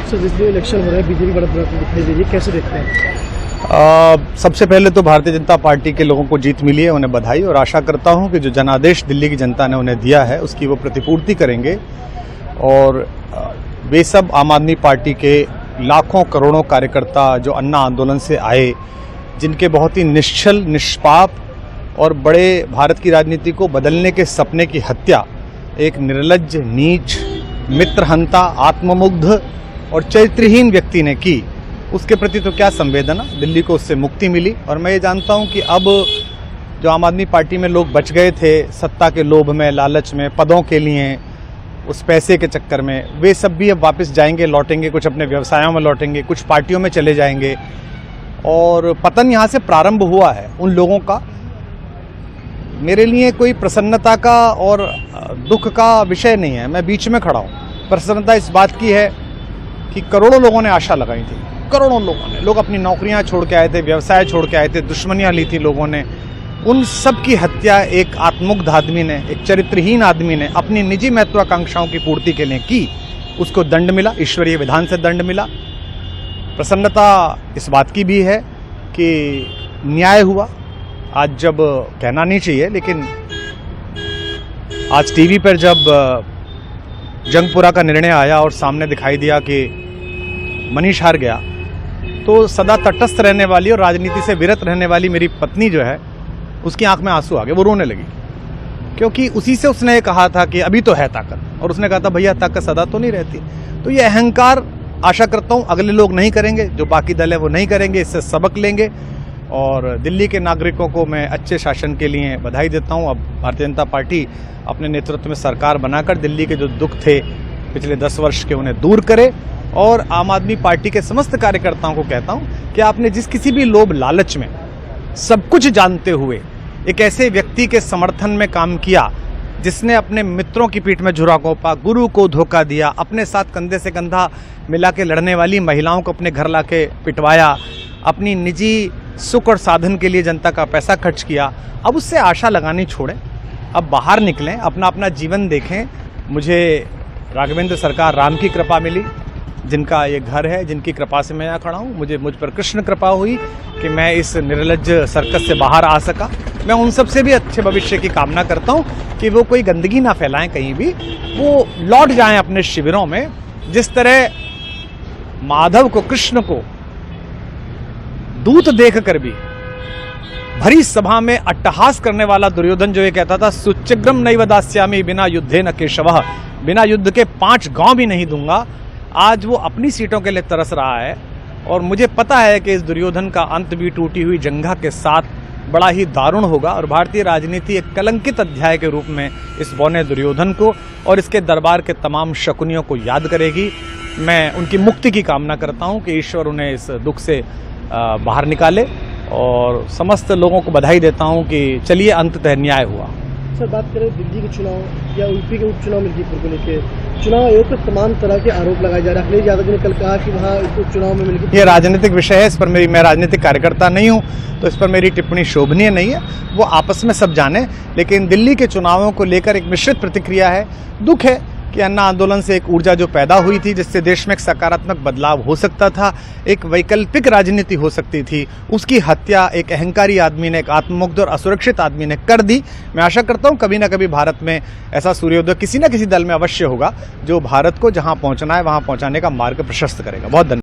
Sir जिस दिन election हो रहा है बीजेपी बढ़त दिखाई दे रही है, कैसे देखते हैं? सबसे पहले तो भारतीय जनता पार्टी के लोगों को जीत मिली है, उन्हें बधाई, और आशा करता हूं कि जो जनादेश दिल्ली की जनता ने उन्हें दिया है उसकी वो प्रतिपूर्ति करेंगे। और वे सब आम आदमी पार्टी के लाखों करोड़ों कार्यकर्ता जो अन्ना आंदोलन से आए, जिनके बहुत ही निश्चल, निष्पाप और बड़े भारत की राजनीति को बदलने के सपने की हत्या एक निर्लज्ज, नीच, मित्रहंता, आत्ममुग्ध और चरित्रहीन व्यक्ति ने की, उसके प्रति तो क्या संवेदना। दिल्ली को उससे मुक्ति मिली। और मैं ये जानता हूं कि अब जो आम आदमी पार्टी में लोग बच गए थे सत्ता के लोभ में, लालच में, पदों के लिए, उस पैसे के चक्कर में, वे सब भी अब वापस जाएंगे, लौटेंगे, कुछ अपने व्यवसायों में लौटेंगे, कुछ पार्टियों में चले जाएंगे। और पतन यहाँ से प्रारंभ हुआ है उन लोगों का। मेरे लिए कोई प्रसन्नता का और दुख का विषय नहीं है, मैं बीच में खड़ा हूँ। प्रसन्नता इस बात की है कि करोड़ों लोगों ने आशा लगाई थी, करोड़ों लोगों ने, लोग अपनी नौकरियां छोड़ के आए थे, व्यवसाय छोड़ के आए थे, दुश्मनियां ली थी लोगों ने, उन सब की हत्या एक आत्ममुग्ध आदमी ने, एक चरित्रहीन आदमी ने अपनी निजी महत्वाकांक्षाओं की पूर्ति के लिए की। उसको दंड मिला, ईश्वरीय विधान से दंड मिला। प्रसन्नता इस बात की भी है कि न्याय हुआ। आज जब कहना नहीं चाहिए, लेकिन आज टीवी पर जब जंगपुरा का निर्णय आया और सामने दिखाई दिया कि मनीष हार गया, तो सदा तटस्थ रहने वाली और राजनीति से विरत रहने वाली मेरी पत्नी जो है, उसकी आंख में आंसू आ गए, वो रोने लगी। क्योंकि उसी से उसने ये कहा था कि अभी तो है ताकत, और उसने कहा था भैया ताकत सदा तो नहीं रहती। तो ये अहंकार आशा करता हूँ अगले लोग नहीं करेंगे, जो बाकी दल है वो नहीं करेंगे, इससे सबक लेंगे। और दिल्ली के नागरिकों को मैं अच्छे शासन के लिए बधाई देता हूँ। अब भारतीय जनता पार्टी अपने नेतृत्व में सरकार बनाकर दिल्ली के जो दुख थे पिछले 10 वर्ष के, उन्हें दूर करे। और आम आदमी पार्टी के समस्त कार्यकर्ताओं को कहता हूं कि आपने जिस किसी भी लोभ लालच में, सब कुछ जानते हुए एक ऐसे व्यक्ति के समर्थन में काम किया जिसने अपने मित्रों की पीठ में झुरा घोंपा, गुरु को धोखा दिया, अपने साथ कंधे से कंधा मिला के लड़ने वाली महिलाओं को अपने घर लाके पिटवाया, अपनी निजी सुख और साधन के लिए जनता का पैसा खर्च किया, अब उससे आशा लगानी छोड़ें, अब बाहर निकलें, अपना अपना जीवन देखें। मुझे राघवेंद्र सरकार राम की कृपा मिली, जिनका ये घर है, जिनकी कृपा से मैं यहाँ खड़ा हूँ। मुझ पर कृष्ण कृपा हुई कि मैं इस निर्लज्ज सर्कस से बाहर आ सका। मैं उन सब से भी अच्छे भविष्य की कामना करता हूँ कि वो कोई गंदगी ना फैलाएं कहीं भी, वो लौट जाएं अपने शिविरों में। जिस तरह माधव को, कृष्ण को दूत देख कर भी भरी सभा में अट्टहास करने वाला दुर्योधन जो ये कहता था सुचिग्रम नैव दास्यामि बिना युद्धे न केशवः, बिना युद्ध के 5 गांव भी नहीं दूंगा, आज वो अपनी सीटों के लिए तरस रहा है। और मुझे पता है कि इस दुर्योधन का अंत भी टूटी हुई जंघा के साथ बड़ा ही दारुण होगा, और भारतीय राजनीति एक कलंकित अध्याय के रूप में इस बौने दुर्योधन को और इसके दरबार के तमाम शकुनियों को याद करेगी। मैं उनकी मुक्ति की कामना करता हूं कि ईश्वर उन्हें इस दुख से बाहर निकाले, और समस्त लोगों को बधाई देता हूं कि चलिए अंततः न्याय हुआ। सर बात करें दिल्ली के चुनाव या यूपी के उपचुनाव मिल्कीपुर को लेकर, चुनाव आयोग पर तमाम तरह के आरोप लगाए जा रहे हैं। अखिलेश यादव ने कल कहा कि वहाँ उपचुनाव में मिल्कीपुर, ये राजनीतिक विषय है, इस पर मैं राजनीतिक कार्यकर्ता नहीं हूँ, तो इस पर मेरी टिप्पणी शोभनीय नहीं है, वो आपस में सब जाने। लेकिन दिल्ली के चुनावों को लेकर एक मिश्रित प्रतिक्रिया है। दुख है कि अन्ना आंदोलन से एक ऊर्जा जो पैदा हुई थी, जिससे देश में एक सकारात्मक बदलाव हो सकता था, एक वैकल्पिक राजनीति हो सकती थी, उसकी हत्या एक अहंकारी आदमी ने, एक आत्ममुग्ध और असुरक्षित आदमी ने कर दी। मैं आशा करता हूं कभी ना कभी भारत में ऐसा सूर्योदय किसी न किसी दल में अवश्य होगा, जो भारत को जहां पहुंचना है वहां पहुंचाने का मार्ग प्रशस्त करेगा। बहुत धन्यवाद।